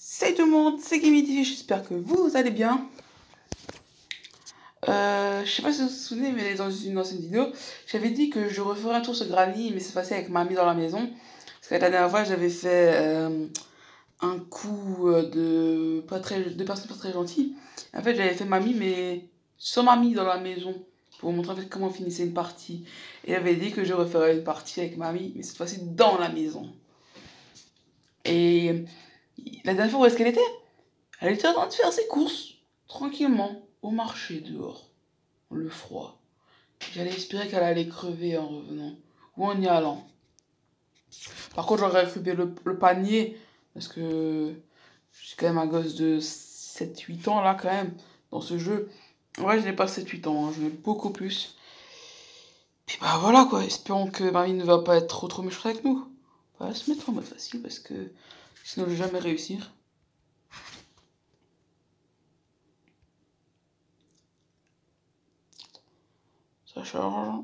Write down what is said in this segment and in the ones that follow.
Salut tout le monde, c'est Kimi TV, j'espère que vous allez bien. Je sais pas si vous vous souvenez, mais dans une ancienne vidéo, j'avais dit que je referais un tour sur Granny, mais cette fois-ci avec mamie dans la maison. Parce que la dernière fois, j'avais fait un coup de personnes pas très gentilles. En fait, j'avais fait mamie, mais sans mamie dans la maison, pour vous montrer en fait comment finissait une partie. Et j'avais dit que je referais une partie avec mamie, mais cette fois-ci dans la maison. Et la dernière fois, où est-ce qu'elle était? Elle était en train de faire ses courses, tranquillement, au marché dehors, le froid. J'allais espérer qu'elle allait crever en revenant, ou en y allant. Par contre, j'aurais récupéré le panier, parce que je suis quand même un gosse de 7-8 ans, là, quand même, dans ce jeu. Ouais, je n'ai pas 7-8 ans, hein, je n'ai beaucoup plus. Puis bah voilà, quoi, espérons que Marie ne va pas être trop méchante avec nous. On va se mettre en mode facile, parce que sinon je vais jamais réussir. Ça charge.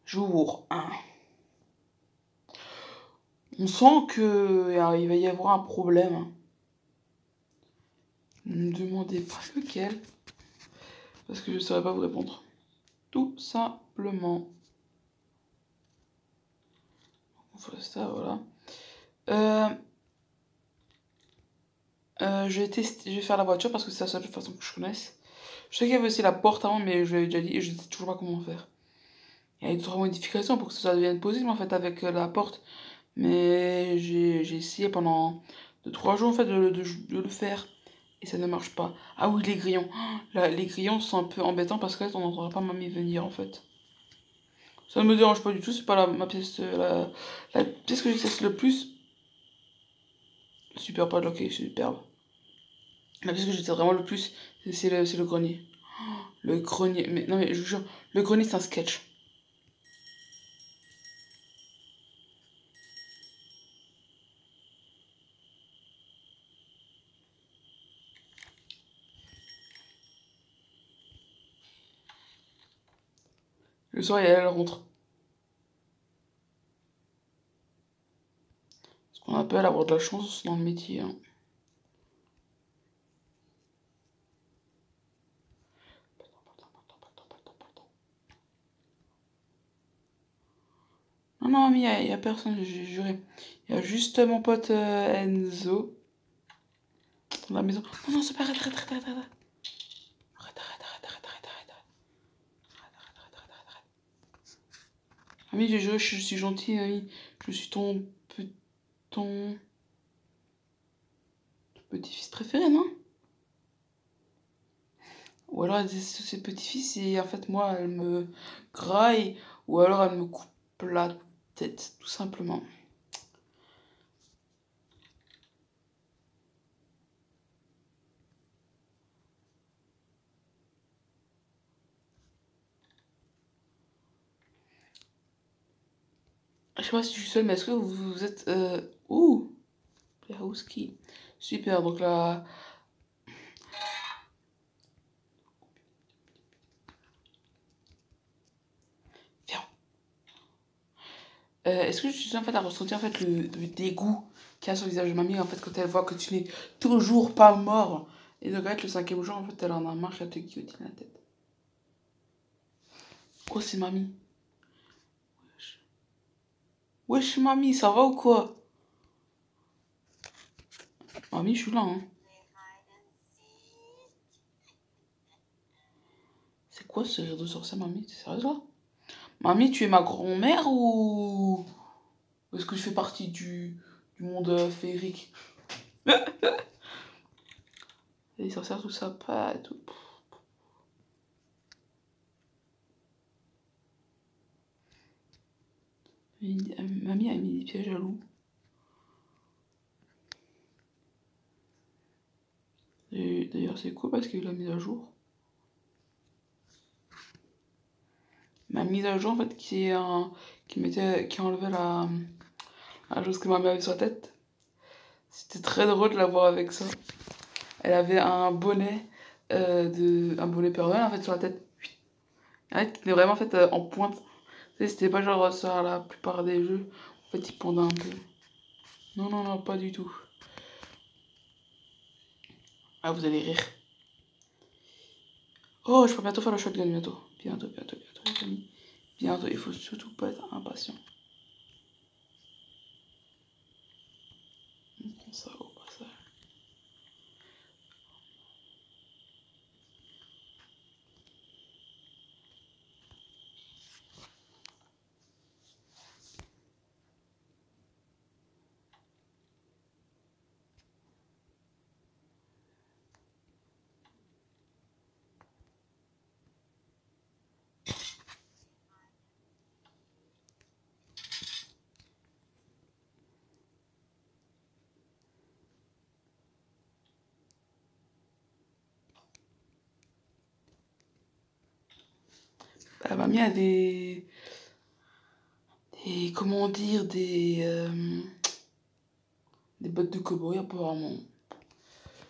Jour 1. On sent que il va y avoir un problème. Ne me demandez pas lequel, parce que je ne saurais pas vous répondre. Tout simplement. On fait ça, voilà. Je vais faire la voiture parce que c'est la seule façon que je connaisse. Je sais qu'il y avait aussi la porte avant, mais je l'avais déjà dit et je ne sais toujours pas comment faire. Il y a d'autres modifications pour que ça devienne possible en fait avec la porte. Mais j'ai essayé pendant 2-3 jours en fait de le faire. Et ça ne marche pas. Ah oui, les grillons. Là, les grillons sont un peu embêtants parce que là, on n'entendra pas mamie venir en fait. Ça ne me dérange pas du tout, c'est pas ma pièce. La pièce que j'utilise le plus. Super pas ok, superbe. La pièce que j'utilise vraiment le plus, c'est le grenier. Le grenier. Mais non, mais je vous jure, le grenier c'est un sketch. Le soir, elle rentre. Ce qu'on appelle avoir de la chance dans le métier. Hein. Non, non, mais il y a personne, j'ai juré. Il y a juste mon pote Enzo dans la maison. Non, non, c'est pas, arrête. Ami, j'ai juré, je suis gentil, ami. Je suis ton petit-fils préféré, non? Ou alors elle disait ses petits-fils et en fait moi elle me graille ou alors elle me coupe la tête, tout simplement. Je sais pas si je suis seule, mais est-ce que vous êtes... Ouh Playhouski. Super, donc là... Viens. Est-ce que je suis en fait à ressentir en fait le dégoût qu'il y a sur le visage de mamie en fait quand elle voit que tu n'es toujours pas mort. Et donc en fait le 5e jour en fait elle en a marre qu'elle te guillotine la tête. Oh c'est mamie. Wesh mamie, ça va ou quoi? Mamie, je suis là, hein. C'est quoi ce rire de sorcière, mamie? T'es sérieuse là? Mamie, tu es ma grand-mère ou est-ce que je fais partie du monde féerique? Les sorcières, tout ça, pas et tout. Mamie a mis des pièges à loup. Et d'ailleurs, c'est cool parce qu'il l'a mise à jour. Ma mise à jour, en fait, qui enlevait la chose que ma mère avait sur la tête. C'était très drôle de la voir avec ça. Elle avait un bonnet, un bonnet Père Noël, en fait, sur la tête. En fait, qui était vraiment, en fait, en pointe. C'était pas genre ça à la plupart des jeux. En fait, il pendait un peu. Non, non, non, pas du tout. Ah, vous allez rire. Oh, je peux bientôt faire le shotgun, bientôt. Bientôt, les amis. Bientôt, il faut surtout pas être impatient. On prend ça au passage. La mamie a comment dire, des bottes de cow-boy apparemment.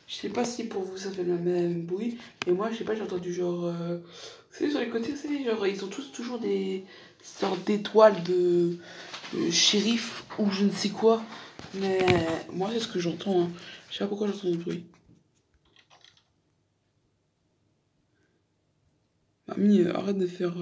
Je sais pas si pour vous ça fait le même bruit, mais moi je sais pas, j'ai entendu genre. Vous savez, sur les côtés, vous savez, genre ils ont tous toujours des sortes d'étoiles de shérif ou je ne sais quoi. Mais moi c'est ce que j'entends. Hein. Je sais pas pourquoi j'entends du bruit. Mamie, arrête de faire.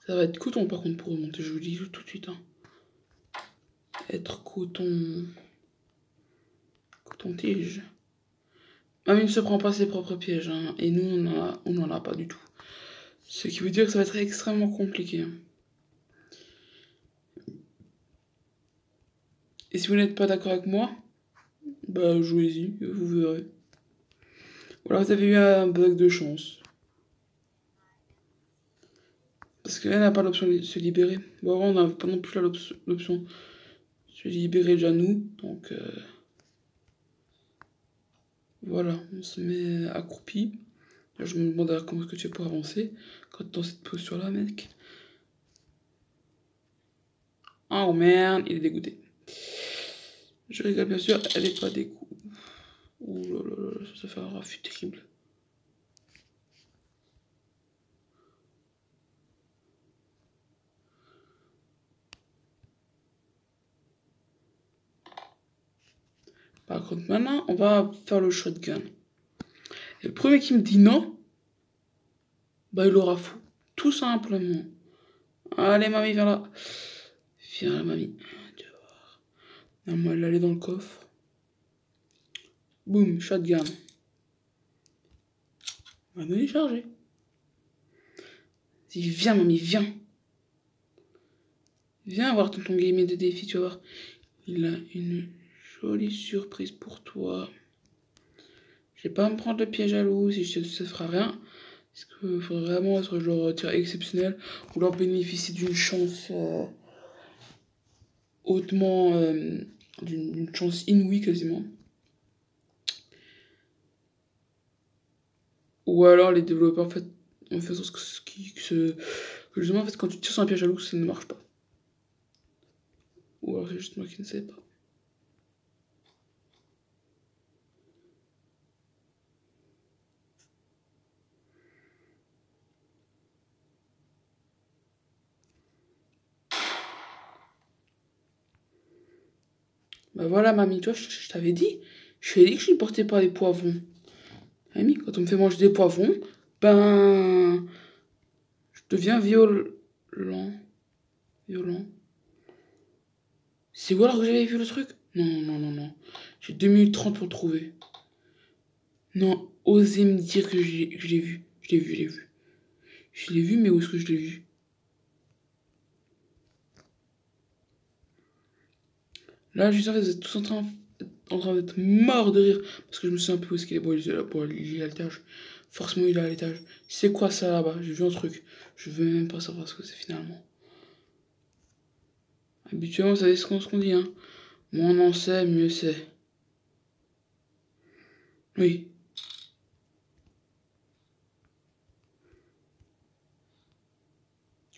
Ça va être coton par contre pour remonter, je vous le dis tout de suite. Hein. Être coton. Coton-tige. Mamie ne se prend pas ses propres pièges, hein, et nous on n'en a pas du tout. Ce qui veut dire que ça va être extrêmement compliqué. Hein. Et si vous n'êtes pas d'accord avec moi, bah jouez-y, vous verrez. Ou alors vous avez eu un bug de chance. Parce qu'elle n'a pas l'option de se libérer. Bon, avant, on n'a pas non plus l'option de se libérer déjà nous. Donc voilà, on se met accroupi. Là, je me demande comment est-ce que tu fais pour avancer quand tu es dans cette posture-là, mec. Oh merde, il est dégoûté. Je rigole bien sûr, elle est pas dégoûtée. Ouh là là là, ça fait un raffut terrible. Par contre, maintenant, on va faire le shotgun. Et le premier qui me dit non, bah il aura fou. Tout simplement. Allez, mamie, viens là. Viens là, mamie. Tu vas voir. Non, elle allait dans le coffre. Boum, shotgun. On va me charger. Viens, mamie, viens. Viens voir tonton gaming de défi, tu vas voir. Il a une jolie surprise pour toi. Je vais pas me prendre le piège à loup si ça ne fera rien. Parce qu'il faudrait vraiment être genre tir exceptionnel ou leur bénéficier d'une chance hautement. D'une chance inouïe quasiment. Ou alors les développeurs en fait que justement en fait quand tu tires sur un piège à loup ça ne marche pas. Ou alors c'est juste moi qui ne sais pas. Bah voilà mamie, toi je t'avais dit. Je t'avais dit que je ne portais pas les poivrons. Mamie, quand on me fait manger des poivrons, ben je deviens violent. Violent. C'est où alors que j'avais vu le truc? Non, non, non, non. J'ai 2 minutes 30 pour le trouver. Non, osez me dire que je l'ai vu. Je l'ai vu, je l'ai vu. Je l'ai vu, mais où est-ce que je l'ai vu? Là, je sens que vous êtes tous en train d'être morts de rire. Parce que je me souviens un peu où est-ce qu'il est. Bon, il est à l'étage. Forcément, il est à l'étage. C'est quoi ça là-bas? J'ai vu un truc. Je veux même pas savoir ce que c'est finalement. Habituellement, vous savez ce qu'on dit, hein. Moins on en sait, mieux c'est. Oui.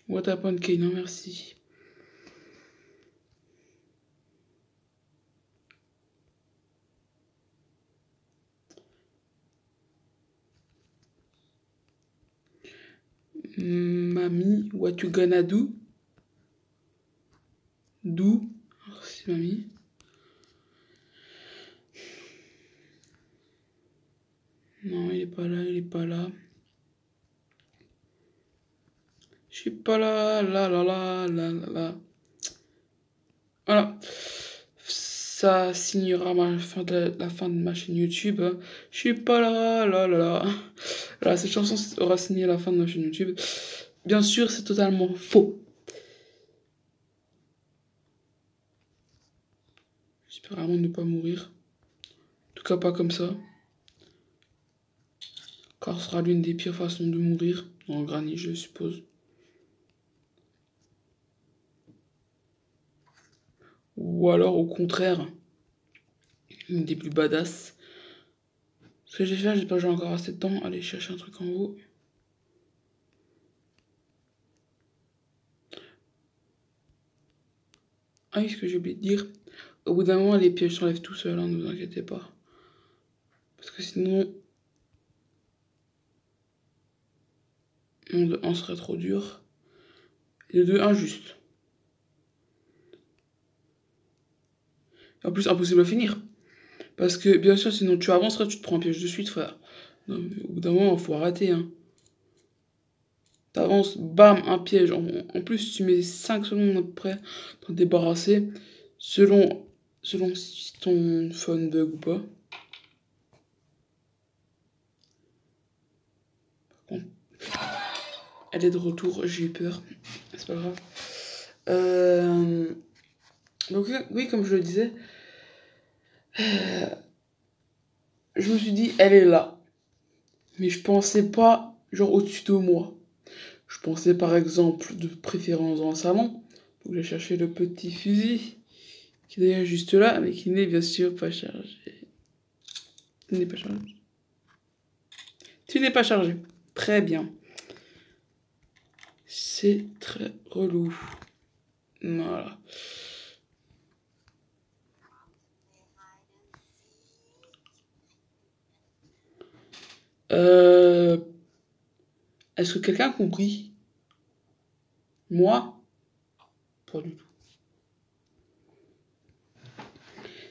What happened, Kay? Non, merci. Mamie, what you gonna do? Do. Merci, mamie. Non, il est pas là, il est pas là. Je suis pas là, là. Voilà. Ça signera la fin de ma chaîne YouTube. Je suis pas là. Voilà, cette chanson aura signé la fin de ma chaîne YouTube. Bien sûr, c'est totalement faux. J'espère vraiment ne pas mourir. En tout cas, pas comme ça. Car ce sera l'une des pires façons de mourir. En granit, je suppose. Ou alors, au contraire, une des plus badass. Ce que je vais faire, j'ai pas joué encore assez de temps. Aller chercher un truc en haut. Ah oui, ce que j'ai oublié de dire. Au bout d'un moment, les pièges s'enlèvent tout seuls, hein, ne vous inquiétez pas. Parce que sinon, mon de 1 serait trop dur. Et de 2, injuste. En plus, impossible à finir. Parce que, bien sûr, sinon tu avancerais, tu te prends un piège de suite, frère. Non, mais au bout d'un moment, faut arrêter, hein. T'avances, bam, un piège. En plus, tu mets 5 secondes à peu près pour te débarrasser. Selon si ton phone bug ou pas. Bon. Elle est de retour, j'ai eu peur. C'est pas grave. Donc, oui, comme je le disais, je me suis dit, elle est là. Mais je pensais pas, genre, au-dessus de moi. Je pensais par exemple de préférence dans le salon. Donc j'ai cherché le petit fusil qui est d'ailleurs juste là, mais qui n'est bien sûr pas chargé. Il n'est pas chargé. Tu n'es pas chargé. Très bien. C'est très relou. Voilà. Est-ce que quelqu'un a compris? Moi? Pas du tout.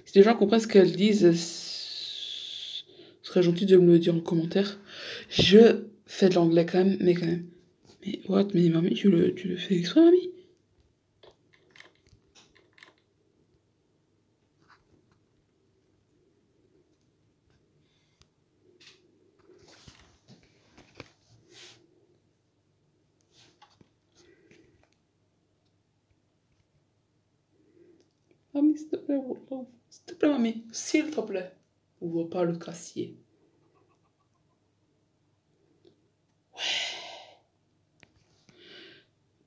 Si les gens comprennent ce qu'elles disent, ce serait gentil de me le dire en commentaire. Je fais de l'anglais quand même, mais quand même. Mais what? Mais mamie, tu le fais exprès, mamie? Mamie, s'il te plaît, Wallah. S'il te plaît, mamie. S'il te plaît. Ouvre pas le casier.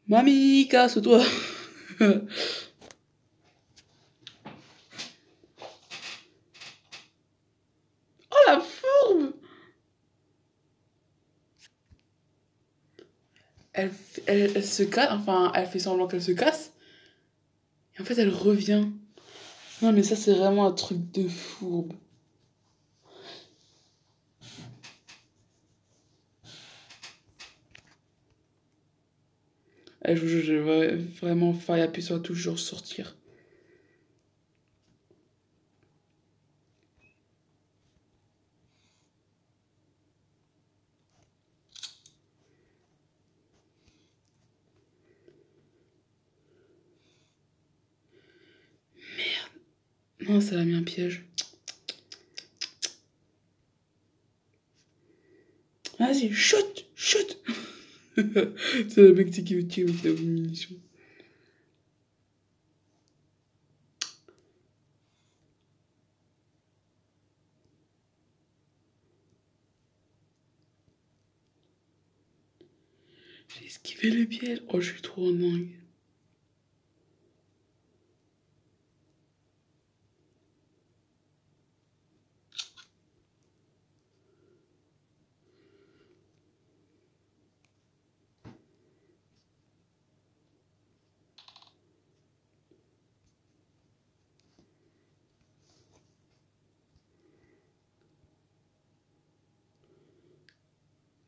Mamie, casse-toi. Oh la fourbe! Elle se casse, enfin, elle fait semblant qu'elle se casse. Et en fait, elle revient. Non, mais ça, c'est vraiment un truc de fourbe. Je vous jure, j'ai vraiment failli appuyer sur la touche, genre sortir. Non, ça a mis un piège. Vas-y, chute, chute. C'est le mec qui veut tirer avec la munition. J'ai esquivé le piège. Oh, je suis trop dingue.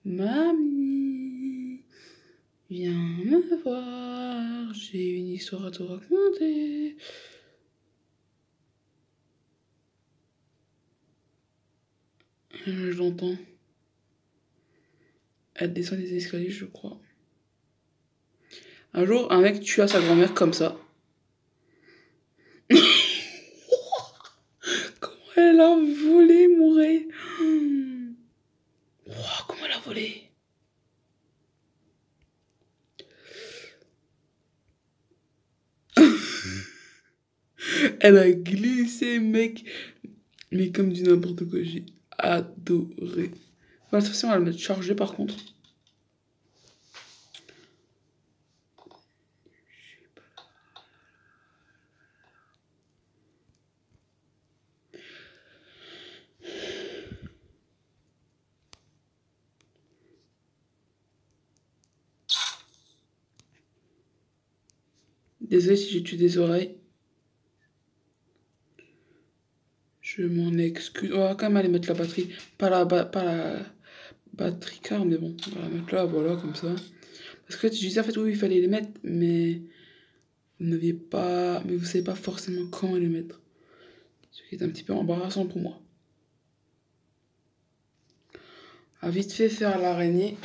Mamie. Viens me voir, j'ai une histoire à te raconter. Je l'entends. Elle descend les escaliers, je crois. Un jour, un mec tua sa grand-mère comme ça. Comment elle a volé, mon rey. Wow, comment elle a volé. Elle a glissé, mec. Mais comme du n'importe quoi, j'ai adoré. Bon, de toute façon, elle va mettre chargée par contre. Désolée si j'ai tué des oreilles. Je m'en excuse. On va quand même aller mettre la batterie. Pas la batterie car, mais bon, on va la mettre là, voilà, comme ça. Parce que je disais en fait oui, il fallait les mettre, mais vous n'aviez pas. Mais vous savez pas forcément comment les mettre. Ce qui est un petit peu embarrassant pour moi. A vite fait faire l'araignée.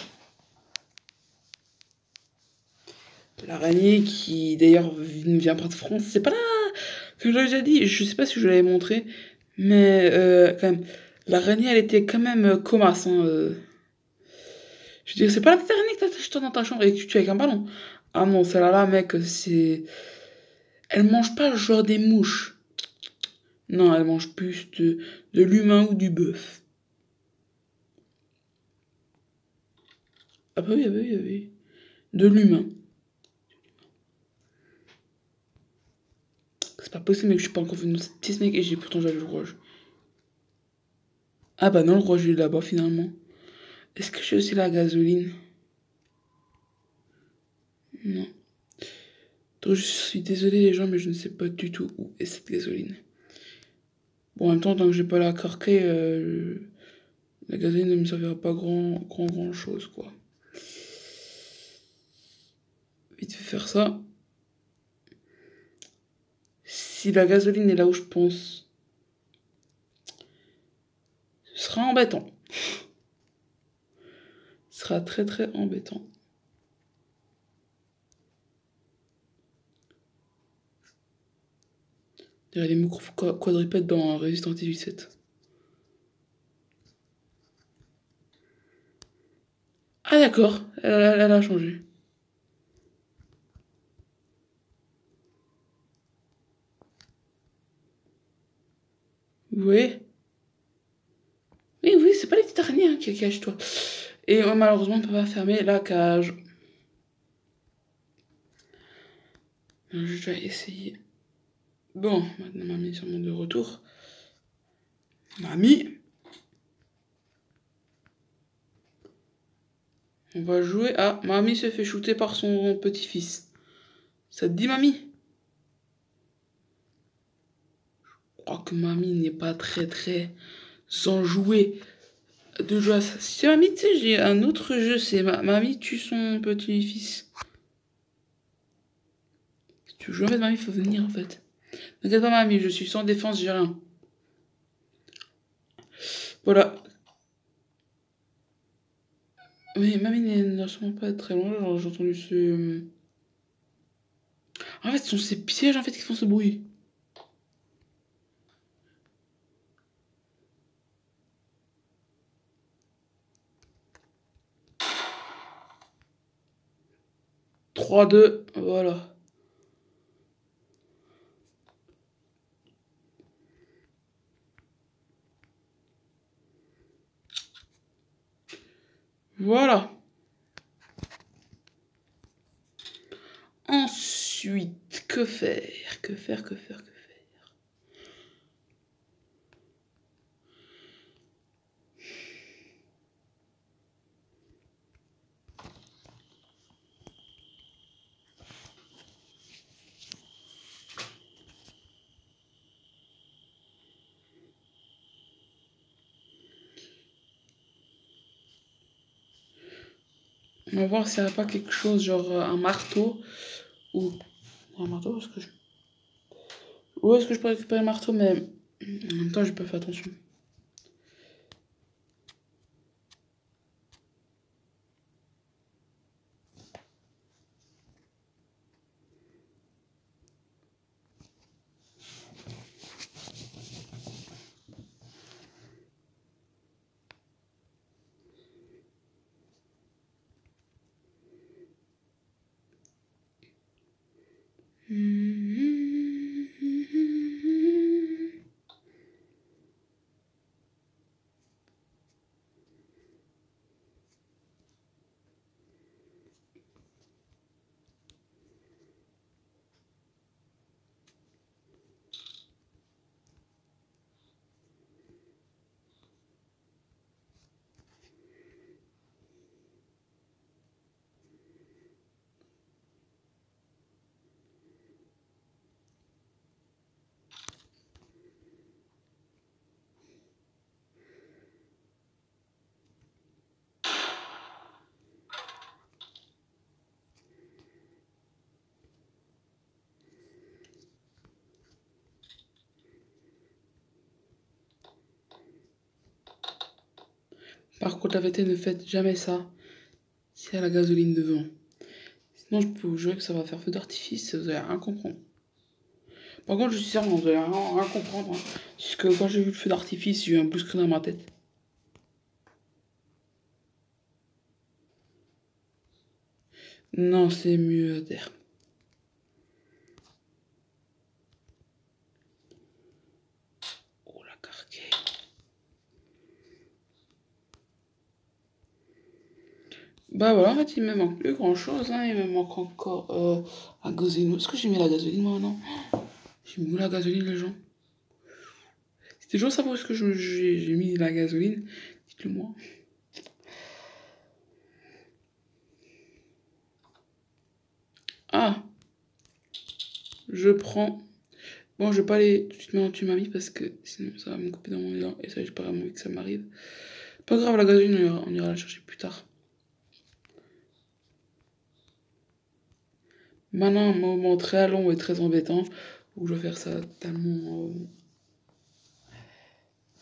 L'araignée qui d'ailleurs ne vient pas de France. C'est pas là que j'avais déjà dit. Je sais pas si je l'avais montré. Mais quand même. L'araignée elle était quand même comasse. Hein, Je veux dire, c'est pas la petite araignée que t'as acheté dans ta chambre et que tu tues avec un ballon. Ah non, celle-là, là, mec, c'est. Elle mange pas genre des mouches. Non, elle mange plus de l'humain ou du bœuf. Ah bah oui, ah bah oui, ah bah oui. De l'humain. C'est pas possible, mec, je suis pas encore venu dans cette pièce, mec, et j'ai pourtant j'avais le rouge. Ah bah non, le rouge il est là-bas finalement. Est-ce que j'ai aussi la gasoline? Non. Donc, je suis désolé les gens, mais je ne sais pas du tout où est cette gasoline. Bon, en même temps, tant que j'ai pas la carquée, la gasoline ne me servira pas grand chose, quoi. Vite fait faire ça. Si la gasoline est là où je pense, ce sera embêtant. Ce sera très très embêtant. Il y a les mots quadrupèdes dans Resident Evil 7. Ah d'accord, elle a changé. Vous voyez? Oui, oui, c'est pas les petites araignées hein, qui cachent toi. Et malheureusement, on ne peut pas fermer la cage. Je vais essayer. Bon, maintenant mamie est sûrement de retour. Mamie, on va jouer à Mamie se fait shooter par son petit-fils. Ça te dit, mamie? Je crois que mamie n'est pas très enjouée de jouer à ça. Si mamie, tu sais, j'ai un autre jeu, c'est mamie tue son petit-fils. Si tu veux jouer en fait, mamie, faut venir en fait. T'inquiète pas, mamie, je suis sans défense, j'ai rien. Voilà. Mais mamie n'a sûrement pas être très loin, j'ai entendu ce. En fait, ce sont ces pièges en fait qui font ce bruit. Trois, deux, voilà. Voilà. Ensuite, que faire? Que faire? Que faire? Que faire? On va voir s'il n'y a pas quelque chose, genre un marteau. Ou... Un marteau, est-ce que je... Où est-ce que je peux récupérer le marteau, mais en même temps, j'ai pas fait attention. Par contre, la vérité, ne faites jamais ça s'il y a la gasoline devant. Sinon, je peux vous jurer que ça va faire feu d'artifice et vous allez rien comprendre. Par contre, je suis sûr, vous allez rien comprendre. Hein, puisque quand j'ai vu le feu d'artifice, j'ai eu un blue screen dans ma tête. Non, c'est mieux à terre. Oh, la carquée. Bah voilà, en fait, il me manque plus grand chose. Hein. Il me manque encore la gasoline. Est-ce que j'ai mis la gasoline, moi, non? J'ai mis où la gasoline, les gens? C'était toujours savoir où est-ce que j'ai mis la gasoline. Dites-le moi. Ah, je prends. Bon, je vais pas aller tout de suite maintenant tuer mamie parce que sinon ça va me couper dans mon élan et ça, j'ai pas vraiment envie que ça m'arrive. Pas grave, la gasoline, on ira la chercher plus tard. Maintenant, un moment très long et très embêtant où je vais faire ça tellement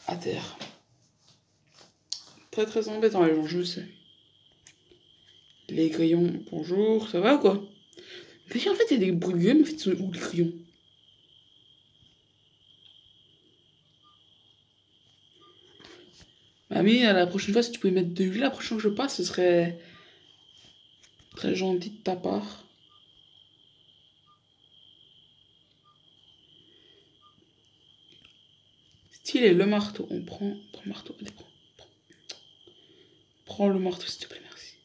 à terre. Très très embêtant, les gens, je sais. Les crayons, bonjour, ça va ou quoi? Déjà, en fait, il y a des bruits de gueule, mais en fait, où les crayons? Mamie, à la prochaine fois, si tu pouvais mettre de l'huile, la prochaine fois que je passe, ce serait très gentil de ta part. Stylé, le marteau. On prend le marteau. Allez, prends le marteau, s'il te plaît, merci.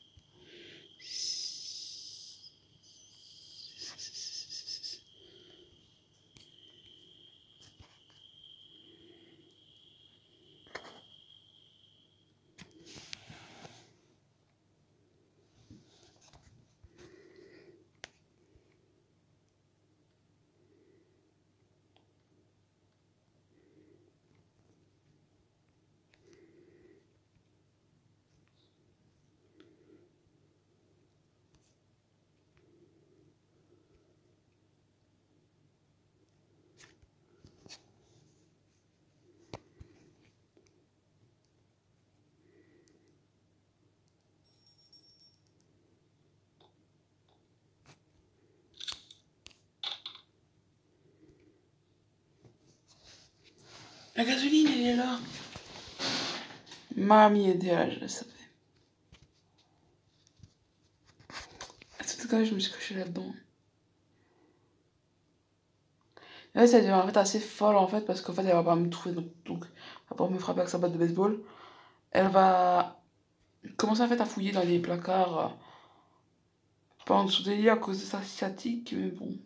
La gasoline, elle est là. Mamie était là, je le savais. En tout cas, je me suis cachée là-dedans. Et là, ça devient en fait assez folle en fait parce qu'en fait elle va pas me trouver donc elle va pas me frapper avec sa batte de baseball. Elle va commencer en fait à fouiller dans les placards pas en dessous des lits à cause de sa sciatique mais bon.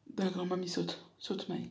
D'accord, mamie saute. Saute Maï.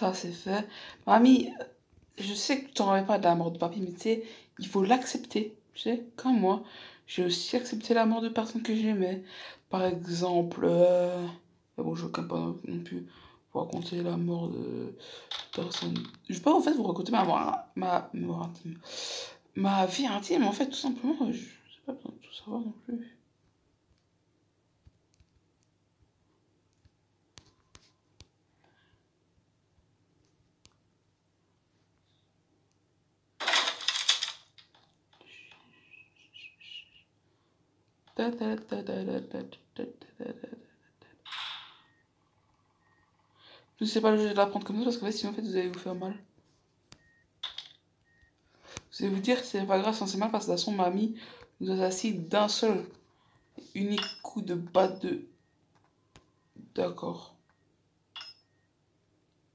Ça, c'est fait. Mamie, je sais que tu n'en avais pas de la mort de papy, mais tu sais, il faut l'accepter. Tu sais, comme moi, j'ai aussi accepté la mort de personnes que j'aimais. Par exemple, mais bon, je ne veux pas non plus vous raconter la mort de personne. Je vais pas en fait vous raconter ma mort intime. Ma vie intime, en fait, tout simplement. Je n'ai pas besoin de tout savoir non plus. Je sais pas le jeu de l'apprendre comme ça parce que sinon en fait vous allez vous faire mal. Vous allez vous dire que c'est pas grave, c'est mal parce que de toute façon mamie nous a assis d'un seul unique coup de batte de. D'accord.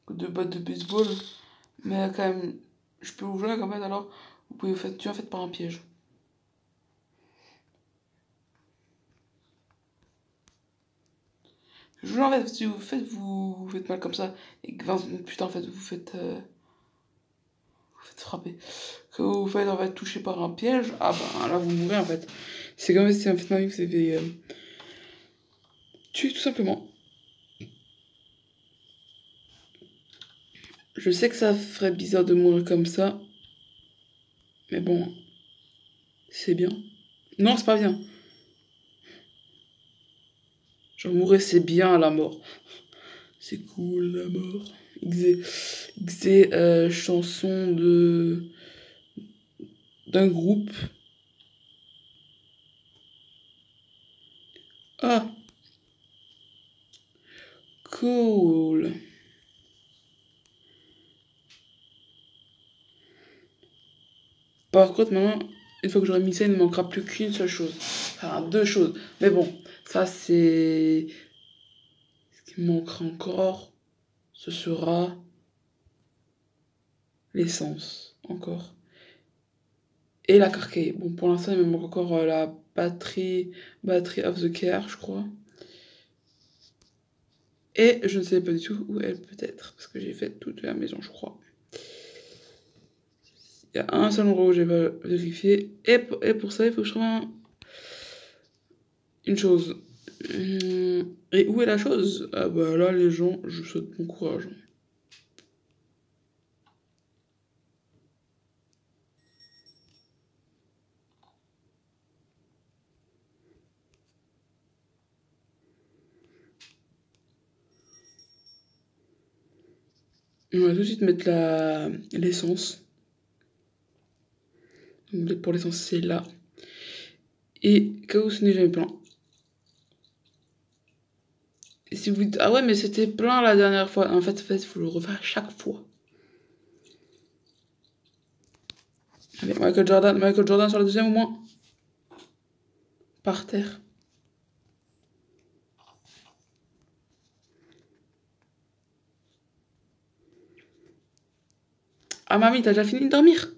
Coup de batte de baseball. Mais quand même, je peux vous jouer quand même alors. Vous pouvez vous faire tuer en fait par un piège. Je joue en fait, si vous faites mal comme ça, et que putain en fait vous faites frapper. Que vous faites en fait toucher par un piège, ah ben là vous mourrez en fait. C'est comme si en fait mamie vous avez tué tout simplement. Je sais que ça ferait bizarre de mourir comme ça, mais bon, c'est bien. Non, c'est pas bien. Genre mourir c'est bien la mort. C'est cool la mort. Xé, chanson d'un groupe. Ah, cool. Par contre, maintenant, une fois que j'aurai mis ça, il ne manquera plus qu'une seule chose. Enfin, deux choses. Mais bon, ça c'est. Ce qui me manquera encore, ce sera l'essence. Encore. Et la carcasse. Bon, pour l'instant, il me manque encore la batterie of the car, je crois. Et je ne sais pas du tout où elle peut être, parce que j'ai fait toute la maison, je crois. Il y a un seul endroit où j'ai pas vérifié. Et pour ça, il faut que je trouve une chose. Et où est la chose? Ah bah là, les gens, je vous souhaite bon courage. On va tout de suite mettre l'essence. Donc pour l'essence, c'est là. Et cas ce n'est jamais plein. Et si vous dites, ah ouais, mais c'était plein la dernière fois. En fait, il faut le refaire chaque fois. Allez, Michael Jordan sur la deuxième au moins. Par terre. Ah mamie, t'as déjà fini de dormir?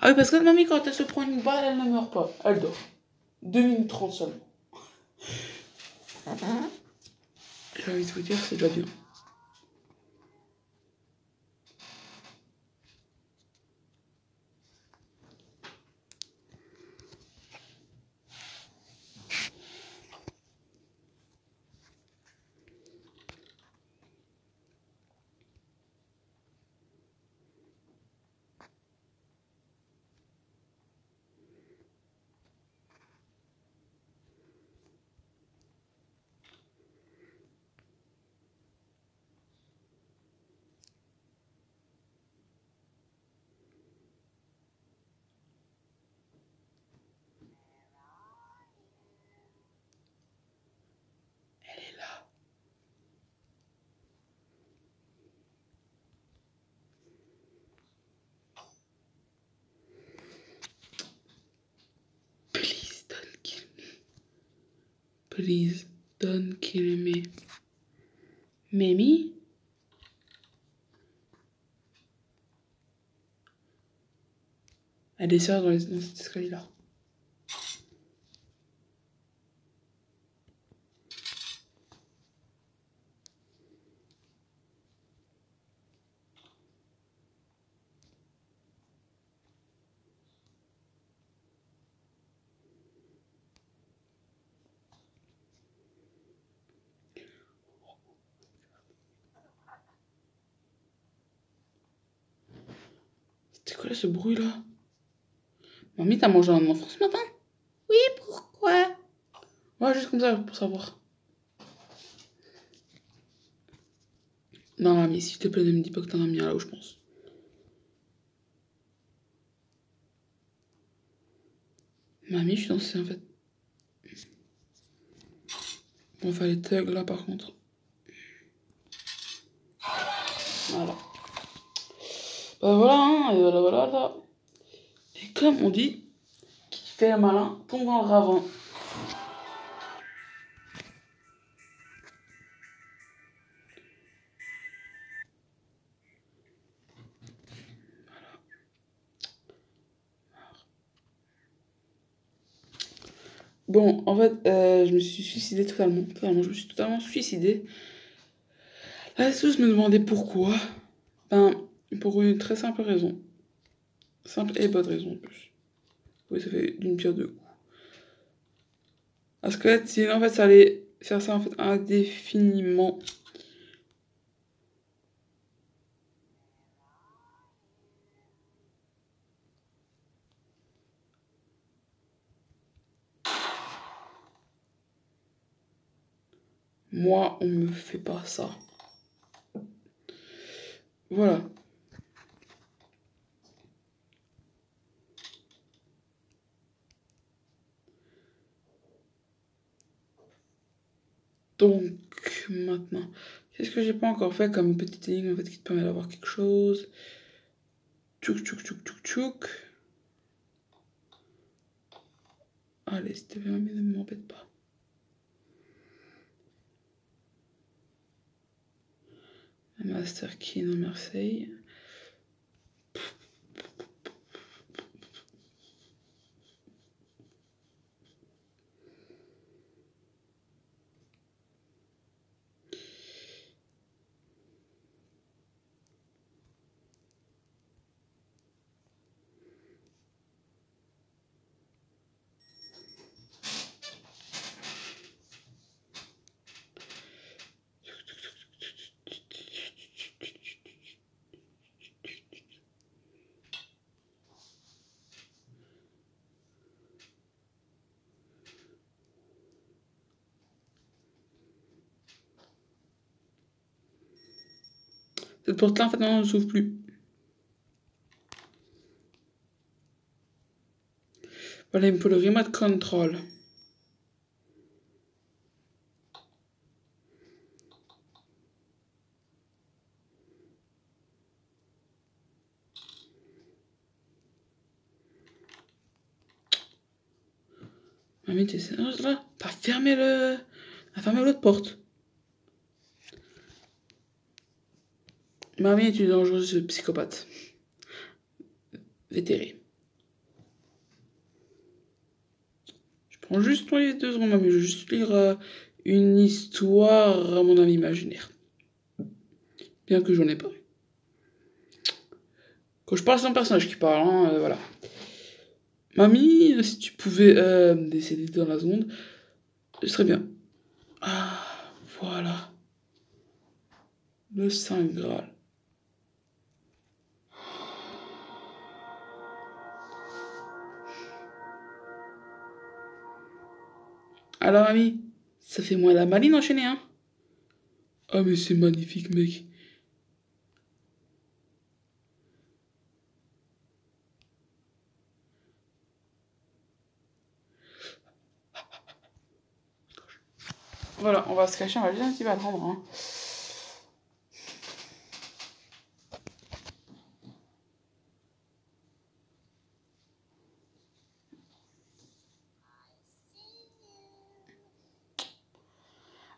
Ah oui, parce que mamie, quand elle se prend une balle, elle ne meurt pas. Elle dort. 2 minutes 30 seulement. J'ai envie de vous dire, c'est déjà bien. Elle est là. Please don't kill me. Please don't kill me. Mimi? Elle descend dans cet escalier-là. C'est quoi là, ce bruit là? Mamie, t'as mangé un enfant ce matin? Oui, pourquoi? Ouais, juste comme ça, pour savoir. Non, mamie, s'il te plaît, ne me dis pas que t'en as mis un là où je pense. Mamie, je suis censée en fait. On va faire les thugs là par contre. Voilà. Bah voilà, hein, et voilà, voilà, là. Et comme on dit, qui fait le malin tombe dans le ravin. Bon, en fait, je me suis suicidée totalement. Je me suis totalement suicidée. Là, tous me demandaient pourquoi. Ben, pour une très simple raison. Simple et bonne raison en plus. Oui, ça fait d'une pierre deux coups. Parce que sinon, en fait, ça allait faire ça en fait indéfiniment. Moi, on me fait pas ça. Voilà. Donc, maintenant, qu'est-ce que j'ai pas encore fait comme petite énigme en fait qui te permet d'avoir quelque chose? Tchouk, tchouk, tchouk, tchouk, tchouk. Allez, s'il te plaît, mais ne m'embête pas. Master Key en Marseille. Cette porte-là, en fait, non, ne s'ouvre plus. Voilà, il me faut le remote control. Mamie, tu sais, là, t'as fermé l'autre porte. Mamie, tu es dangereuse psychopathe. Vétéré. Je prends juste ton livre 2 secondes, mamie. Je vais juste lire une histoire à mon avis imaginaire. Bien que j'en ai pas. Quand je parle, c'est un personnage qui parle, hein, voilà. Mamie, si tu pouvais décéder dans la seconde, ce serait bien. Ah, voilà. Le Saint Graal. Alors, mamie, ça fait moins la maline enchaînée, hein? Ah, mais c'est magnifique, mec. Voilà, on va se cacher, on va juste un petit peu attendre, hein.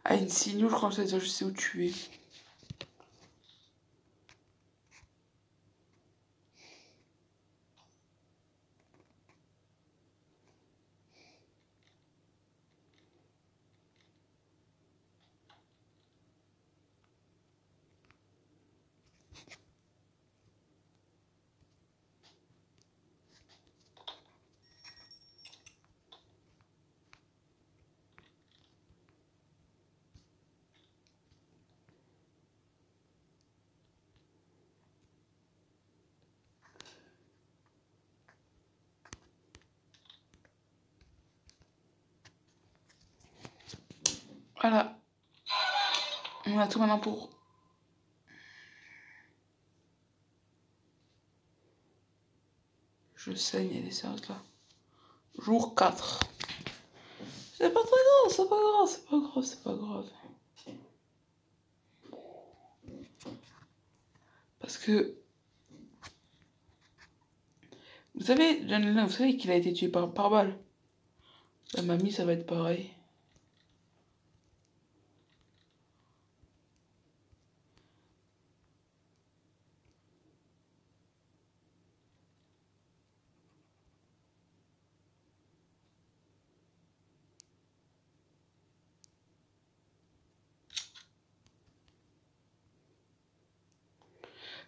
Ah, une signaux, je crois que ça veut dire je sais où tu es. Voilà. On a tout maintenant pour... Je saigne, elle est sérieuse là. Jour 4. C'est pas très grave, c'est pas grave, c'est pas grave, c'est pas grave. Parce que... Vous savez, John Lennon, vous savez qu'il a été tué par balle. La mamie, ça va être pareil.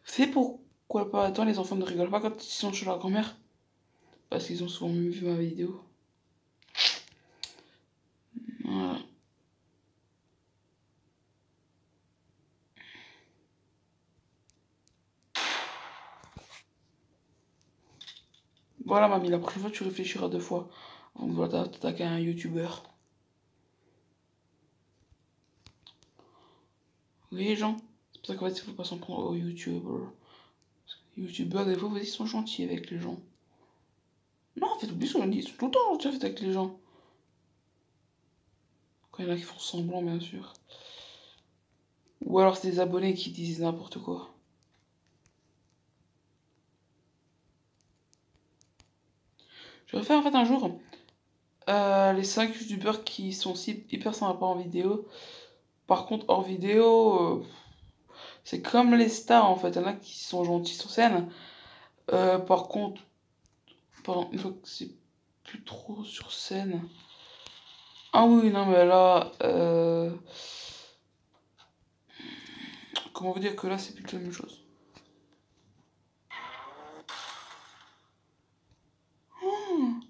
Vous savez pourquoi pas attends, les enfants ne rigolent pas quand ils sont chez leur grand-mère? Parce qu'ils ont souvent vu ma vidéo. Voilà. Voilà, mamie, la prochaine fois, tu réfléchiras 2 fois avant de vouloir t'attaquer à un youtubeur. Oui, les gens, c'est pour ça qu'en fait, il faut pas s'en prendre aux youtubeurs. Les youtubeurs, des fois, ils sont gentils avec les gens. Non, en fait, oublie ça, ils sont tout le temps gentils avec les gens. Quand il y en a qui font semblant, bien sûr. Ou alors, c'est des abonnés qui disent n'importe quoi. Je vais faire en fait un jour les 5 youtubeurs qui sont hyper sympas en vidéo. Par contre, hors vidéo, c'est comme les stars en fait. Il y en a qui sont gentils sur scène. Par contre, une fois que c'est plus trop sur scène. Ah oui, non, mais là. Comment vous dire que là, c'est plus la même chose.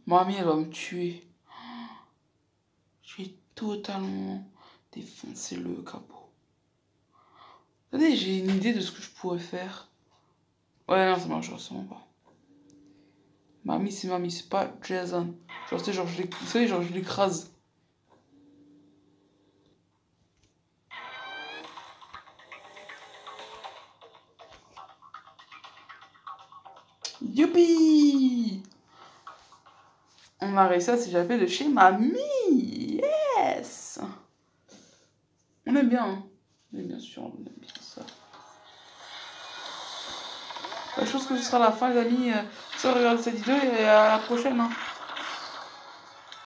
Mamie, elle va me tuer. J'ai totalement défoncé le capot. Attendez, j'ai une idée de ce que je pourrais faire. Ouais, non, ça marchera sûrement pas. Mamie, c'est pas Jason. Genre, tu sais, vous savez, genre, je l'écrase. Youpi! On a réussi à s'échapper de chez mamie. Yes! On aime bien, hein. Mais bien sûr, on aime bien ça. Bah, je pense que ce sera la fin, les amis. Si vous regardez cette vidéo et à la prochaine. Hein.